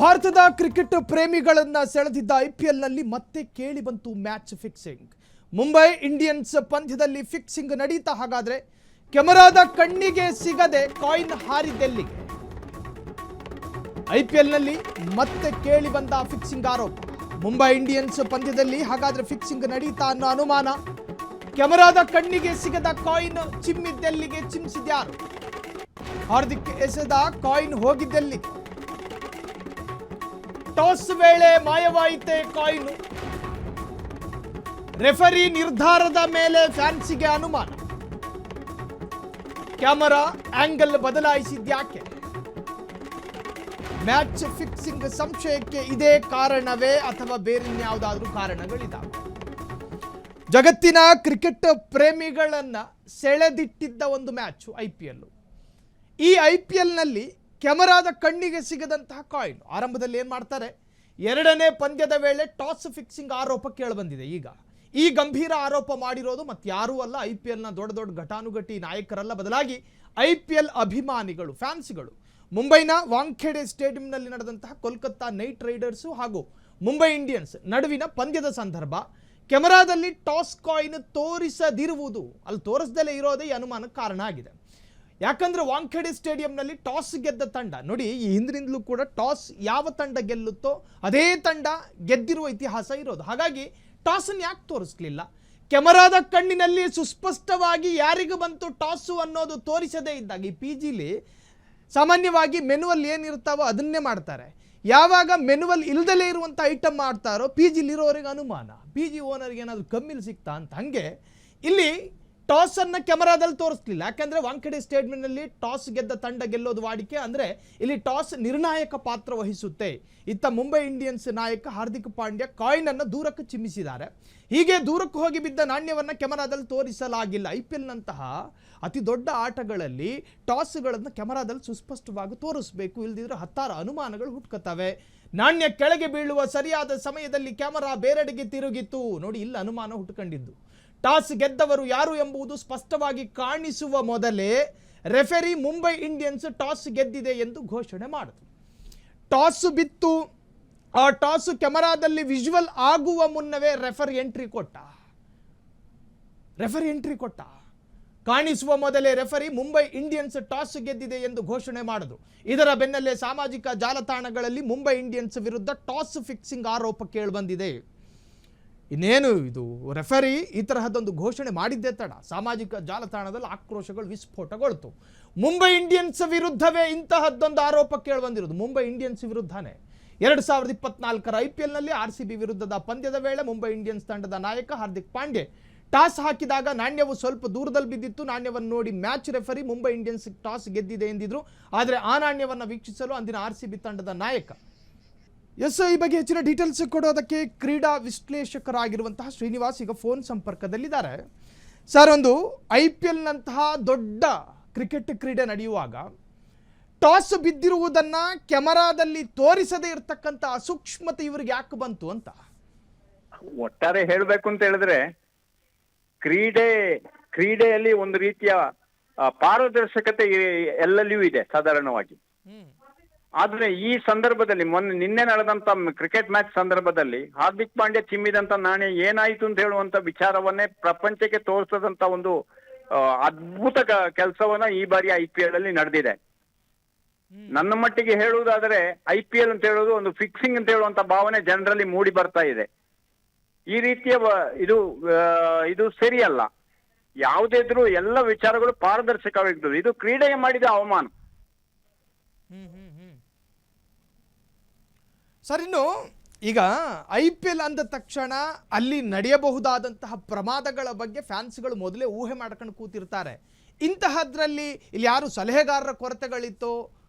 ಭಾರತದ ಕ್ರಿಕೆಟ್ ಪ್ರೇಮಿಗಳನ್ನ ಸೆಳೆದಿದ್ದ ಐಪಿಎಲ್ನಲ್ಲಿ ಮತ್ತೆ ಕೇಳಿ ಬಂತು ಮ್ಯಾಚ್ ಫಿಕ್ಸಿಂಗ್. ಮುಂಬೈ ಇಂಡಿಯನ್ಸ್ ಪಂದ್ಯದಲ್ಲಿ ಫಿಕ್ಸಿಂಗ್ ನಡೀತಾ. ಹಾಗಾದ್ರೆ ಕೆಮರಾದ ಕಣ್ಣಿಗೆ ಸಿಗದೆ ಕಾಯಿನ್ ಹಾರಿದ್ದೆಲ್ಲಿಗೆ? ಐಪಿಎಲ್ನಲ್ಲಿ ಮತ್ತೆ ಕೇಳಿ ಬಂದ ಫಿಕ್ಸಿಂಗ್ ಆರೋಪ. ಮುಂಬೈ ಇಂಡಿಯನ್ಸ್ ಪಂದ್ಯದಲ್ಲಿ ಹಾಗಾದ್ರೆ ಫಿಕ್ಸಿಂಗ್ ನಡೀತಾ ಅನ್ನೋ ಅನುಮಾನ. ಕೆಮರಾದ ಕಣ್ಣಿಗೆ ಸಿಗದ ಕಾಯಿನ್ ಚಿಮ್ಮಿದ್ದೆಲ್ಲಿಗೆ? ಚಿಮ್ಮಿಸಿದ್ಯಾರು? ಹಾರ್ದಿಕ್ ಎಸೆದ ಕಾಯಿನ್ ಹೋಗಿದ್ದೆಲ್ಲಿಗೆ? ಟಾಸ್ ವೇಳೆ ಮಾಯವಾಯಿತೆ ಕಾಯಿನ್. ರೆಫರಿ ನಿರ್ಧಾರದ ಮೇಲೆ ಫ್ಯಾನ್ಸಿಗೆ ಅನುಮಾನ. ಕ್ಯಾಮರಾ ಆಂಗಲ್ ಬದಲಾಯಿಸಿದ್ಯಾಕೆ? ಮ್ಯಾಚ್ ಫಿಕ್ಸಿಂಗ್ ಸಂಶಯಕ್ಕೆ ಇದೇ ಕಾರಣವೇ ಅಥವಾ ಬೇರಿನ್ಯಾವುದಾದ್ರೂ ಕಾರಣಗಳಿದಾವೆ? ಜಗತ್ತಿನ ಕ್ರಿಕೆಟ್ ಪ್ರೇಮಿಗಳನ್ನ ಸೆಳೆದಿಟ್ಟಿದ್ದ ಒಂದು ಮ್ಯಾಚ್ ಐಪಿಎಲ್. ಈ ಐಪಿಎಲ್ನಲ್ಲಿ ಕೆಮರಾದ ಕಣ್ಣಿಗೆ ಸಿಗದಂತಹ ಕಾಯಿನ್. ಆರಂಭದಲ್ಲಿ ಏನು ಮಾಡ್ತಾರೆ, ಎರಡನೇ ಪಂದ್ಯದ ವೇಳೆ ಟಾಸ್ ಫಿಕ್ಸಿಂಗ್ ಆರೋಪ ಕೇಳಿಬಂದಿದೆ. ಈಗ ಈ ಗಂಭೀರ ಆರೋಪ ಮಾಡಿರೋದು ಮತ್ತಾರೂ ಅಲ್ಲ, ಐಪಿಎಲ್ನ ದೊಡ್ಡ ದೊಡ್ಡ ಘಟಾನುಘಟಿ ನಾಯಕರಲ್ಲ, ಬದಲಾಗಿ ಐಪಿಎಲ್ ಅಭಿಮಾನಿಗಳು, ಫ್ಯಾನ್ಸ್ಗಳು. ಮುಂಬೈನ ವಾಂಖೇಡೆ ಸ್ಟೇಡಿಯಂನಲ್ಲಿ ನಡೆದಂತಹ ಕೋಲ್ಕತ್ತಾ ನೈಟ್ ರೈಡರ್ಸು ಹಾಗೂ ಮುಂಬೈ ಇಂಡಿಯನ್ಸ್ ನಡುವಿನ ಪಂದ್ಯದ ಸಂದರ್ಭ ಕೆಮರಾದಲ್ಲಿ ಟಾಸ್ ಕಾಯಿನ್ ತೋರಿಸದಿರುವುದು, ಅಲ್ಲಿ ತೋರಿಸದಲ್ಲೇ ಇರೋದೇ ಈ ಅನುಮಾನಕ್ಕೆ ಕಾರಣ ಆಗಿದೆ. ಯಾಕಂದ್ರೆ ವಾಂಖೇಡೆ ಸ್ಟೇಡಿಯಂನಲ್ಲಿ ಟಾಸ್ ಗೆದ್ದ ತಂಡ ನೋಡಿ, ಈ ಹಿಂದಿನಿಂದಲೂ ಕೂಡ ಟಾಸ್ ಯಾವ ತಂಡ ಗೆಲ್ಲುತ್ತೋ ಅದೇ ತಂಡ ಗೆದ್ದಿರುವ ಇತಿಹಾಸ ಇರೋದು. ಹಾಗಾಗಿ ಟಾಸನ್ನು ಯಾಕೆ ತೋರಿಸ್ಲಿಲ್ಲ? ಕೆಮರಾದ ಕಣ್ಣಿನಲ್ಲಿ ಸುಸ್ಪಷ್ಟವಾಗಿ ಯಾರಿಗೂ ಬಂತು ಟಾಸು ಅನ್ನೋದು ತೋರಿಸದೇ ಇದ್ದಾಗ, ಈ ಪಿ ಜಿಲಿ ಸಾಮಾನ್ಯವಾಗಿ ಮೆನುವಲ್ ಏನಿರ್ತಾವೋ ಅದನ್ನೇ ಮಾಡ್ತಾರೆ. ಯಾವಾಗ ಮೆನುವಲ್ ಇಲ್ದಲೇ ಇರುವಂಥ ಐಟಮ್ ಮಾಡ್ತಾರೋ ಪಿ ಜಿಲಿರೋರಿಗೆ ಅನುಮಾನ, ಪಿ ಜಿ ಓನರ್ಗೆ ಏನಾದರೂ ಕಮ್ಮಿಲಿ ಸಿಗ್ತಾ ಅಂತ. ಹಾಗೆ ಇಲ್ಲಿ ಟಾಸ್ ಅನ್ನ ಕೆಮರಾದಲ್ಲಿ ತೋರಿಸ್ಲಿಲ್ಲ. ಯಾಕಂದ್ರೆ ವಾಂಖೇಡೆ ಸ್ಟೇಡಿಯಂನಲ್ಲಿ ಟಾಸ್ ಗೆದ್ದ ತಂಡ ಗೆಲ್ಲೋದು ವಾಡಿಕೆ. ಅಂದ್ರೆ ಇಲ್ಲಿ ಟಾಸ್ ನಿರ್ಣಾಯಕ ಪಾತ್ರ ವಹಿಸುತ್ತೆ. ಇತ್ತ ಮುಂಬೈ ಇಂಡಿಯನ್ಸ್ ನಾಯಕ ಹಾರ್ದಿಕ್ ಪಾಂಡ್ಯ ಕಾಯಿನ್ ಅನ್ನು ದೂರಕ್ಕೆ ಚಿಮ್ಮಿಸಿದ್ದಾರೆ. ಹೀಗೆ ದೂರಕ್ಕೆ ಹೋಗಿ ಬಿದ್ದ ನಾಣ್ಯವನ್ನ ಕೆಮರಾದಲ್ಲಿ ತೋರಿಸಲಾಗಿಲ್ಲ. ಐಪಿಎಲ್ ನಂತಹ ಅತಿ ದೊಡ್ಡ ಆಟಗಳಲ್ಲಿ ಟಾಸ್ಗಳನ್ನು ಕೆಮರಾದಲ್ಲಿ ಸುಸ್ಪಷ್ಟವಾಗಿ ತೋರಿಸಬೇಕು, ಇಲ್ದಿದ್ರೆ ಹತ್ತಾರು ಅನುಮಾನಗಳು ಹುಟ್ಕತ್ತವೆ. ನಾಣ್ಯ ಕೆಳಗೆ ಬೀಳುವ ಸರಿಯಾದ ಸಮಯದಲ್ಲಿ ಕ್ಯಾಮರಾ ಬೇರೆಡೆಗೆ ತಿರುಗಿತು. ನೋಡಿ, ಇಲ್ಲಿ ಅನುಮಾನ ಹುಟ್ಟುಕೊಂಡಿದ್ದು. ಟಾಸ್ ಗೆದ್ದವರು ಯಾರು ಎಂಬುದು ಸ್ಪಷ್ಟವಾಗಿ ಕಾಣಿಸುವ ಮೊದಲೇ ರೆಫರಿ ಮುಂಬೈ ಇಂಡಿಯನ್ಸ್ ಟಾಸ್ ಗೆದ್ದಿದೆ ಎಂದು ಘೋಷಣೆ ಮಾಡಿತು. ಟಾಸ್ ಬಿತ್ತು. ಆ ಟಾಸ್ ಕೆಮರಾದಲ್ಲಿ ವಿಜುವಲ್ ಆಗುವ ಮುನ್ನವೇ ರೆಫರಿ ಎಂಟ್ರಿ ಕೊಟ್ಟ. ಕಾಣಿಸುವ ಮೊದಲೇ ರೆಫರಿ ಮುಂಬೈ ಇಂಡಿಯನ್ಸ್ ಟಾಸ್ ಗೆದ್ದಿದೆ ಎಂದು ಘೋಷಣೆ ಮಾಡಿದ್ರು. ಇದರ ಬೆನ್ನಲ್ಲೇ ಸಾಮಾಜಿಕ ಜಾಲತಾಣಗಳಲ್ಲಿ ಮುಂಬೈ ಇಂಡಿಯನ್ಸ್ ವಿರುದ್ಧ ಟಾಸ್ ಫಿಕ್ಸಿಂಗ್ ಆರೋಪ ಕೇಳಿಬಂದಿದೆ. ಇನ್ನೇನು ಇದು ರೆಫರಿ ಈ ತರಹದೊಂದು ಘೋಷಣೆ ಮಾಡಿದ್ದೇ ತಡ ಸಾಮಾಜಿಕ ಜಾಲತಾಣದಲ್ಲಿ ಆಕ್ರೋಶಗಳು ವಿಸ್ಫೋಟಗೊಳ್ತು. ಮುಂಬೈ ಇಂಡಿಯನ್ಸ್ ವಿರುದ್ಧವೇ ಇಂತಹದ್ದೊಂದು ಆರೋಪ ಕೇಳಿಬಂದಿರೋದು. ಮುಂಬೈ ಇಂಡಿಯನ್ಸ್ ವಿರುದ್ಧನೇ 2024ರ ಐಪಿಎಲ್ನಲ್ಲಿ RCB ವಿರುದ್ಧದ ಪಂದ್ಯದ ವೇಳೆ ಮುಂಬೈ ಇಂಡಿಯನ್ಸ್ ತಂಡದ ನಾಯಕ ಹಾರ್ದಿಕ್ ಪಾಂಡ್ಯ ಟಾಸ್ ಹಾಕಿದಾಗ ನಾಣ್ಯವು ಸ್ವಲ್ಪ ದೂರದಲ್ಲಿ ಬಿದ್ದಿತ್ತು. ನಾಣ್ಯವನ್ನು ನೋಡಿ match referee Mumbai Indians toss ಗೆದ್ದಿದೆ ಎಂದಿದ್ರು. ಆದರೆ ಆ ನಾಣ್ಯವನ್ನು ವೀಕ್ಷಿಸಲು ಅಂದಿನ RCB ತಂಡದ ನಾಯಕ ಈ ಬಗ್ಗೆ ಹೆಚ್ಚಿನ ಡೀಟೇಲ್ಸ್ ಕೊಡೋದಕ್ಕೆ ಕ್ರೀಡಾ ವಿಶ್ಲೇಷಕರಾಗಿರುವಂತಹ ಶ್ರೀನಿವಾಸ್ ಈಗ ಫೋನ್ ಸಂಪರ್ಕದಲ್ಲಿದ್ದಾರೆ. ಸರ್, ಒಂದು IPL ನಂತಹ ದೊಡ್ಡ ಕ್ರಿಕೆಟ್ ಕ್ರೀಡೆ ನಡೆಯುವಾಗ ಟಾಸ್ ಬಿದ್ದಿರುವುದನ್ನ ಕೆಮರಾದಲ್ಲಿ ತೋರಿಸದೇ ಇರತಕ್ಕಂತ ಸೂಕ್ಷ್ಮತೆ ಇವರಿಗೆ ಯಾಕೆ ಬಂತು ಅಂತ? ಒಟ್ಟಾರೆ ಹೇಳಬೇಕು ಅಂತ ಹೇಳಿದ್ರೆ, ಕ್ರೀಡೆಯಲ್ಲಿ ಒಂದು ರೀತಿಯ ಪಾರದರ್ಶಕತೆ ಎಲ್ಲೆಲ್ಲಿಯೂ ಇದೆ ಸಾಧಾರಣವಾಗಿ. ಆದ್ರೆ ಈ ಸಂದರ್ಭದಲ್ಲಿ ನಿನ್ನೆ ನಡೆದಂತ ಕ್ರಿಕೆಟ್ ಮ್ಯಾಚ್ ಸಂದರ್ಭದಲ್ಲಿ ಹಾರ್ದಿಕ್ ಪಾಂಡ್ಯ ಚಿಮ್ಮಿದಂತ ನಾಣ್ಯ ಏನಾಯ್ತು ಅಂತ ಹೇಳುವಂತ ವಿಚಾರವನ್ನೇ ಪ್ರಪಂಚಕ್ಕೆ ತೋರಿಸದಂತ ಒಂದು ಅದ್ಭುತ ಕೆಲಸವನ್ನ ಈ ಬಾರಿ IPL ಅಲ್ಲಿ ನಡೆದಿದೆ. ನನ್ನ ಮಟ್ಟಿಗೆ ಹೇಳುವುದಾದ್ರೆ IPL ಅಂತ ಹೇಳೋದು ಒಂದು ಫಿಕ್ಸಿಂಗ್ ಅಂತ ಹೇಳುವಂತ ಭಾವನೆ ಜನರಲ್ಲಿ ಮೂಡಿ ಬರ್ತಾ ಇದೆ. ಈ ರೀತಿಯ ಇದು ಸರಿಯಲ್ಲ. ಯಾವುದಿದ್ರು ಎಲ್ಲ ವಿಚಾರಗಳು ಪಾರದರ್ಶಕವಾಗಿರ್ತದೆ. ಇದು ಕ್ರೀಡೆಗೆ ಮಾಡಿದ ಅವಮಾನ. ಸರ್, ಇನ್ನು ಈಗ IPL ಅಂದ ತಕ್ಷಣ ಅಲ್ಲಿ ನಡೆಯಬಹುದಾದಂತಹ ಪ್ರಮಾದಗಳ ಬಗ್ಗೆ ಫ್ಯಾನ್ಸ್ಗಳು ಮೊದಲೇ ಊಹೆ ಮಾಡ್ಕೊಂಡು ಕೂತಿರ್ತಾರೆ. ಇಂತಹದ್ರಲ್ಲಿ ಇಲ್ಲಿ ಯಾರು ಸಲಹೆಗಾರರ ಕೊರತೆಗಳಿತ್ತೋ,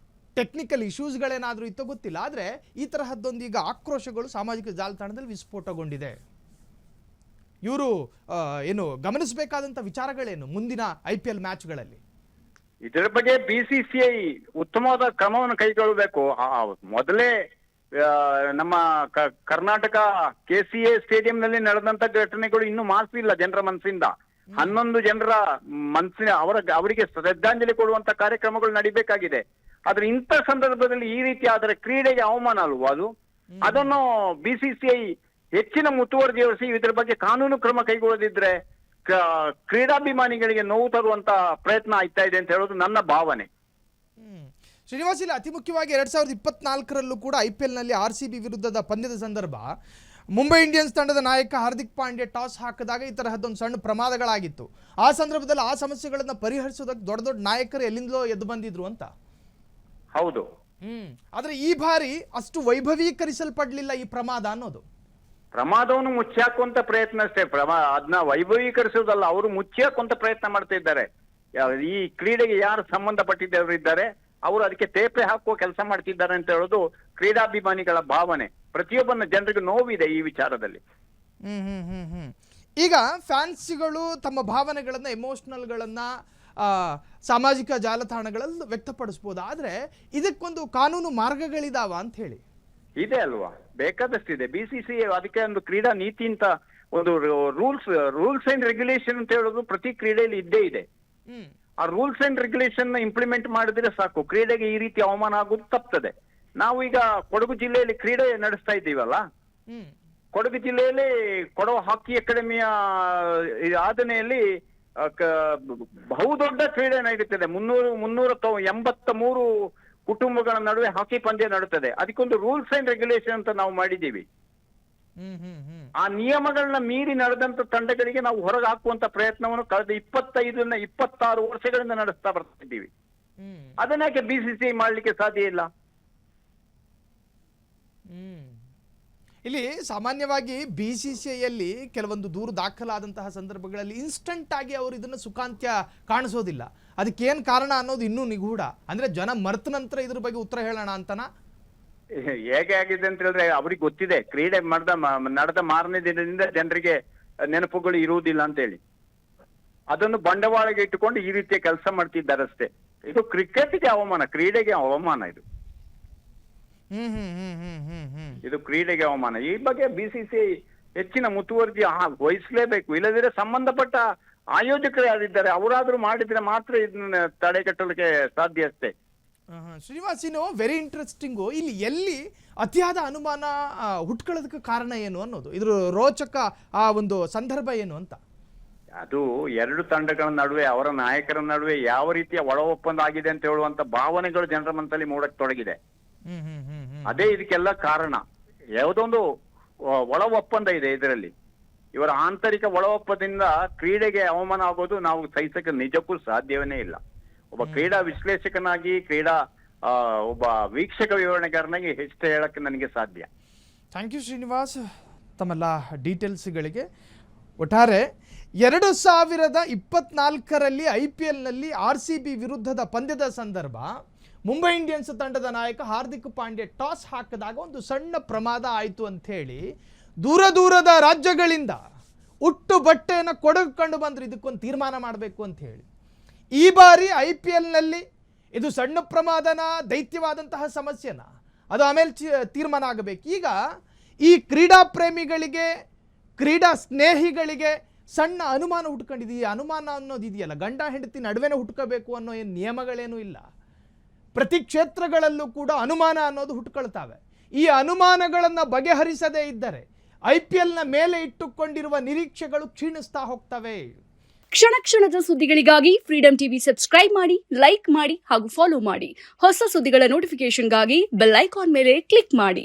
ಟೆಕ್ನಿಕಲ್ ಇಶ್ಯೂಸ್ಗಳೇನಾದರೂ ಇತ್ತೋ ಗೊತ್ತಿಲ್ಲ. ಆದರೆ ಈ ತರಹದ್ದೊಂದು ಈಗ ಆಕ್ರೋಶಗಳು ಸಾಮಾಜಿಕ ಜಾಲತಾಣದಲ್ಲಿ ವಿಸ್ಫೋಟಗೊಂಡಿದೆ. ಇವರು ಏನು ಗಮನಿಸಬೇಕಾದಂಥ ವಿಚಾರಗಳೇನು ಮುಂದಿನ IPL ಮ್ಯಾಚ್ಗಳಲ್ಲಿ? ಇದರ ಬಗ್ಗೆ BCCI ಉತ್ತಮವಾದ ಕ್ರಮವನ್ನು ಕೈಗೊಳ್ಳಬೇಕು. ಮೊದಲೇ ನಮ್ಮ ಕರ್ನಾಟಕ KCA ಸ್ಟೇಡಿಯಂನಲ್ಲಿ ನಡೆದಂತ ಘಟನೆಗಳು ಇನ್ನೂ ಮಾಸಿಲ್ಲ ಜನರ ಮನಸ್ಸಿಂದ. 11 ಜನರ ಮನಸ್ಸಿನ ಅವರಿಗೆ ಶ್ರದ್ಧಾಂಜಲಿ ಕೊಡುವಂತ ಕಾರ್ಯಕ್ರಮಗಳು ನಡಿಬೇಕಾಗಿದೆ. ಆದ್ರೆ ಇಂಥ ಸಂದರ್ಭದಲ್ಲಿ ಈ ರೀತಿ ಆದರೆ ಕ್ರೀಡೆಗೆ ಅವಮಾನ ಅಲ್ವಾ ಅದು? ಅದನ್ನು BCCI ಹೆಚ್ಚಿನ ಮುತುವರ್ಜಿ ವಹಿಸಿ ಇದ್ರ ಬಗ್ಗೆ ಕಾನೂನು ಕ್ರಮ ಕೈಗೊಳ್ಳದಿದ್ರೆ ಕ್ರೀಡಾಭಿಮಾನಿಗಳಿಗೆ ನೋವು ತರುವಂತ ಪ್ರಯತ್ನ ಆಗ್ತಾ ಇದೆ ಅಂತ ಹೇಳೋದು ನನ್ನ ಭಾವನೆ. ಶ್ರೀನಿವಾಸ್, ಇಲ್ಲಿ ಅತಿ ಮುಖ್ಯವಾಗಿ 2024ರಲ್ಲೂ ಕೂಡ IPL ನಲ್ಲಿ RCB ವಿರುದ್ಧದ ಪಂದ್ಯದ ಸಂದರ್ಭ ಮುಂಬೈ ಇಂಡಿಯನ್ಸ್ ತಂಡದ ನಾಯಕ ಹಾರ್ದಿಕ್ ಪಾಂಡ್ಯ ಟಾಸ್ ಹಾಕಿದಾಗ ಈ ತರಹದ್ದೊಂದು ಸಣ್ಣ ಪ್ರಮಾದಗಳಾಗಿತ್ತು. ಆ ಸಂದರ್ಭದಲ್ಲಿ ಆ ಸಮಸ್ಯೆಗಳನ್ನ ಪರಿಹರಿಸೋದಕ್ಕೆ ದೊಡ್ಡ ದೊಡ್ಡ ನಾಯಕರು ಎಲ್ಲಿಂದಲೋ ಎದ್ದು ಬಂದಿದ್ರು ಅಂತ. ಹೌದು. ಆದ್ರೆ ಈ ಬಾರಿ ಅಷ್ಟು ವೈಭವೀಕರಿಸಲ್ಪಡ್ಲಿಲ್ಲ ಈ ಪ್ರಮಾದ ಅನ್ನೋದು. ಪ್ರಮಾದವನ್ನು ಮುಚ್ಚಾಕುವಂತ ಪ್ರಯತ್ನ ಅಷ್ಟೇ. ಅದನ್ನ ವೈಭವೀಕರಿಸೋದಲ್ಲ, ಅವರು ಮುಚ್ಚಾಕುವಂತ ಪ್ರಯತ್ನ ಮಾಡ್ತಾ ಇದ್ದಾರೆ. ಈ ಕ್ರೀಡೆಗೆ ಯಾರು ಸಂಬಂಧಪಟ್ಟಿದ್ದವರು ಇದ್ದಾರೆ ಅವರು ಅದಕ್ಕೆ ತೇಪೆ ಹಾಕುವ ಕೆಲಸ ಮಾಡ್ತಿದ್ದಾರೆ ಅಂತ ಹೇಳೋದು ಕ್ರೀಡಾಭಿಮಾನಿಗಳ ಭಾವನೆ. ಪ್ರತಿಯೊಬ್ಬನ ಜನರಿಗೂ ನೋವಿದೆ ಈ ವಿಚಾರದಲ್ಲಿ. ಈಗ ಫ್ಯಾನ್ಸ್ಗಳು ತಮ್ಮ ಭಾವನೆಗಳನ್ನ, ಎಮೋಷನಲ್ಗಳನ್ನ ಸಾಮಾಜಿಕ ಜಾಲತಾಣಗಳಲ್ಲಿ ವ್ಯಕ್ತಪಡಿಸ್ಬೋದು. ಆದ್ರೆ ಇದಕ್ಕೊಂದು ಕಾನೂನು ಮಾರ್ಗಗಳಿದಾವ ಅಂತ ಹೇಳಿ ಇದೆ ಅಲ್ವಾ? ಬೇಕಾದಷ್ಟಿದೆ. BCCI ಅದಕ್ಕೆ ಒಂದು ಕ್ರೀಡಾ ನೀತಿ ಅಂತ ಒಂದು ರೂಲ್ಸ್ ಅಂಡ್ ರೆಗ್ಯುಲೇಷನ್ ಅಂತ ಹೇಳೋದು ಪ್ರತಿ ಕ್ರೀಡೆಯಲ್ಲಿ ಇದ್ದೇ ಇದೆ. ಆ ರೂಲ್ಸ್ ಅಂಡ್ ರೆಗ್ಯುಲೇಷನ್ ಇಂಪ್ಲಿಮೆಂಟ್ ಮಾಡಿದ್ರೆ ಸಾಕು, ಕ್ರೀಡೆಗೆ ಈ ರೀತಿ ಅವಮಾನ ಆಗೋದು ತಪ್ತದೆ. ನಾವು ಈಗ ಕೊಡಗು ಜಿಲ್ಲೆಯಲ್ಲಿ ಕ್ರೀಡೆ ನಡೆಸ್ತಾ ಇದ್ದೀವಲ್ಲ, ಕೊಡಗು ಜಿಲ್ಲೆಯಲ್ಲಿ ಕೊಡವ ಹಾಕಿ ಅಕಾಡೆಮಿಯ ಆದನೆಯಲ್ಲಿ ಬಹುದೊಡ್ಡ ಕ್ರೀಡೆ ನಡೀತದೆ. 383 ಕುಟುಂಬಗಳ ನಡುವೆ ಹಾಕಿ ಪಂದ್ಯ ನಡುತ್ತದೆ. ಅದಕ್ಕೊಂದು ರೂಲ್ಸ್ ಅಂಡ್ ರೆಗ್ಯುಲೇಷನ್ ಅಂತ ನಾವು ಮಾಡಿದ್ದೀವಿ. ಆ ನಿಯಮಗಳನ್ನ ಮೀರಿ ನಡೆದಂತ ತಂಡಗಳಿಗೆ ನಾವು ಹೊರಗೆ ಹಾಕುವಂತ ಪ್ರಯತ್ನವನ್ನು ಕಳೆದ 26 ವರ್ಷಗಳಿಂದ ನಡೆಸ್ತಾ ಬರ್ತಿದ್ದೀವಿ. ಅದನ್ನ ಯಾಕೆ BCCI ಮಾಡ್ಲಿಕ್ಕೆ ಸಾಧ್ಯ ಇಲ್ಲ? ಇಲ್ಲಿ ಸಾಮಾನ್ಯವಾಗಿ BCCIಯಲ್ಲಿ ಕೆಲವೊಂದು ದೂರು ದಾಖಲಾದಂತಹ ಸಂದರ್ಭಗಳಲ್ಲಿ ಇನ್ಸ್ಟಂಟ್ ಆಗಿ ಅವರು ಇದನ್ನ ಸುಖಾಂತ್ಯ ಕಾಣಿಸೋದಿಲ್ಲ. ಅದಕ್ಕೇನ್ ಕಾರಣ ಅನ್ನೋದು ಇನ್ನೂ ನಿಗೂಢ. ಅಂದ್ರೆ ಜನ ಮರ್ತ ನಂತರ ಇದ್ರ ಬಗ್ಗೆ ಉತ್ತರ ಹೇಳೋಣ ಅಂತನಾ? ಹೇಗೆ ಆಗಿದೆ ಅಂತ ಹೇಳಿದ್ರೆ ಅವ್ರಿಗೆ ಗೊತ್ತಿದೆ, ಕ್ರೀಡೆ ನಡೆದ ಮಾರನೇ ದಿನದಿಂದ ಜನರಿಗೆ ನೆನಪುಗಳು ಇರುವುದಿಲ್ಲ ಅಂತ ಹೇಳಿ ಅದನ್ನು ಬಂಡವಾಳಗೆ ಇಟ್ಟುಕೊಂಡು ಈ ರೀತಿಯ ಕೆಲಸ ಮಾಡ್ತಿದ್ದಾರೆ ಅಷ್ಟೇ. ಇದು ಕ್ರಿಕೆಟ್ಗೆ ಅವಮಾನ, ಕ್ರೀಡೆಗೆ ಅವಮಾನ. ಇದು ಕ್ರೀಡೆಗೆ ಅವಮಾನ. ಈ ಬಗ್ಗೆ BCCI ಹೆಚ್ಚಿನ ಮುತುವರ್ಜಿ ವಹಿಸಲೇಬೇಕು. ಇಲ್ಲದಿದ್ರೆ ಸಂಬಂಧಪಟ್ಟ ಆಯೋಜಕರು ಯಾರಿದ್ದಾರೆ ಅವರಾದ್ರೂ ಮಾಡಿದ್ರೆ ಮಾತ್ರ ಇದನ್ನ ತಡೆಗಟ್ಟಲಿಕ್ಕೆ ಸಾಧ್ಯ ಅಷ್ಟೇ. ಶ್ರೀನಿವಾಸಿನು ವೆರಿ ಇಂಟ್ರೆಸ್ಟಿಂಗು. ಇಲ್ಲಿ ಎಲ್ಲಿ ಅತಿಯಾದ ಅನುಮಾನ ಹುಟ್ಕೊಳ್ಳೋದಕ್ಕೆ ಕಾರಣ ಏನು ಅನ್ನೋದು, ಇದ್ರ ರೋಚಕ ಆ ಒಂದು ಸಂದರ್ಭ ಏನು ಅಂತ. ಅದು ಎರಡು ತಂಡಗಳ ನಡುವೆ, ಅವರ ನಾಯಕರ ನಡುವೆ ಯಾವ ರೀತಿಯ ಒಳ ಒಪ್ಪಂದ ಆಗಿದೆ ಅಂತ ಹೇಳುವಂತ ಭಾವನೆಗಳು ಜನರ ಮನಸ್ಸಲ್ಲಿ ಮೂಡಕ್ ತೊಡಗಿದೆ. ಅದೇ ಇದಕ್ಕೆಲ್ಲ ಕಾರಣ. ಯಾವುದೊಂದು ಒಳ ಒಪ್ಪಂದ ಇದೆ ಇದರಲ್ಲಿ. ಇವರ ಆಂತರಿಕ ಒಳ ಒಪ್ಪಂದದಿಂದ ಕ್ರೀಡೆಗೆ ಅವಮಾನ ಆಗೋದು ನಾವು ಸಹಿಸಕ್ಕೆ ನಿಜಕ್ಕೂ ಸಾಧ್ಯವೇ ಇಲ್ಲ. ಒಬ್ಬ ಕ್ರೀಡಾ ವಿಶ್ಲೇಷಕನಾಗಿ, ಒಬ್ಬ ವೀಕ್ಷಕ ವಿವರಣೆಗಾರನಾಗಿ ಹೆಚ್ಚು ಹೇಳಕ್ಕೆ ನನಗೆ ಸಾಧ್ಯ. ಥ್ಯಾಂಕ್ ಯು ಶ್ರೀನಿವಾಸ್ ತಮ್ಮೆಲ್ಲ ಡೀಟೇಲ್ಸ್ಗಳಿಗೆ. ಒಟ್ಟಾರೆ 2024ರಲ್ಲಿ IPLನಲ್ಲಿ RCB ವಿರುದ್ಧದ ಪಂದ್ಯದ ಸಂದರ್ಭ ಮುಂಬೈ ಇಂಡಿಯನ್ಸ್ ತಂಡದ ನಾಯಕ ಹಾರ್ದಿಕ್ ಪಾಂಡ್ಯ ಟಾಸ್ ಹಾಕಿದಾಗ ಒಂದು ಸಣ್ಣ ಪ್ರಮಾದ ಆಯಿತು ಅಂಥೇಳಿ ದೂರದ ರಾಜ್ಯಗಳಿಂದ ಉಟ್ಟು ಬಟ್ಟೆಯನ್ನು ಕೊಡಕೊಂಡು ಬಂದ್ರು ಇದಕ್ಕೊಂದು ತೀರ್ಮಾನ ಮಾಡಬೇಕು ಅಂತ ಹೇಳಿ. ಈ ಬಾರಿ IPLನಲ್ಲಿ ಇದು ಸಣ್ಣ ಪ್ರಮಾದನ, ದೈತ್ಯವಾದಂತಹ ಸಮಸ್ಯೆನ, ಅದು ಆಮೇಲೆ ತೀರ್ಮಾನ ಆಗಬೇಕು. ಈಗ ಈ ಕ್ರೀಡಾ ಪ್ರೇಮಿಗಳಿಗೆ, ಕ್ರೀಡಾ ಸ್ನೇಹಿಗಳಿಗೆ ಸಣ್ಣ ಅನುಮಾನ ಹುಟ್ಕೊಂಡಿದೆ. ಈ ಅನುಮಾನ ಅನ್ನೋದು ಇದೆಯಲ್ಲ, ಗಂಡ ಹೆಂಡತಿ ನಡುವೆನೇ ಹುಟ್ಕೋಬೇಕು ಅನ್ನೋ ಏನು ನಿಯಮಗಳೇನೂ ಇಲ್ಲ. ಪ್ರತಿ ಕ್ಷೇತ್ರಗಳಲ್ಲೂ ಕೂಡ ಅನುಮಾನ ಅನ್ನೋದು ಹುಟ್ಕೊಳ್ತಾವೆ. ಈ ಅನುಮಾನಗಳನ್ನು ಬಗೆಹರಿಸದೇ ಇದ್ದರೆ IPLನ ಮೇಲೆ ಇಟ್ಟುಕೊಂಡಿರುವ ನಿರೀಕ್ಷೆಗಳು ಕ್ಷೀಣಿಸ್ತಾ ಹೋಗ್ತವೆ. ಕ್ಷಣ ಕ್ಷಣದ ಸುದ್ದಿಗಳಿಗಾಗಿ ಫ್ರೀಡಂ ಟಿವಿ ಸಬ್ಸ್ಕ್ರೈಬ್ ಮಾಡಿ, ಲೈಕ್ ಮಾಡಿ ಹಾಗೂ ಫಾಲೋ ಮಾಡಿ. ಹೊಸ ಸುದ್ದಿಗಳ ನೋಟಿಫಿಕೇಶನ್ಗಾಗಿ ಬೆಲ್ ಐಕಾನ್ ಮೇಲೆ ಕ್ಲಿಕ್ ಮಾಡಿ.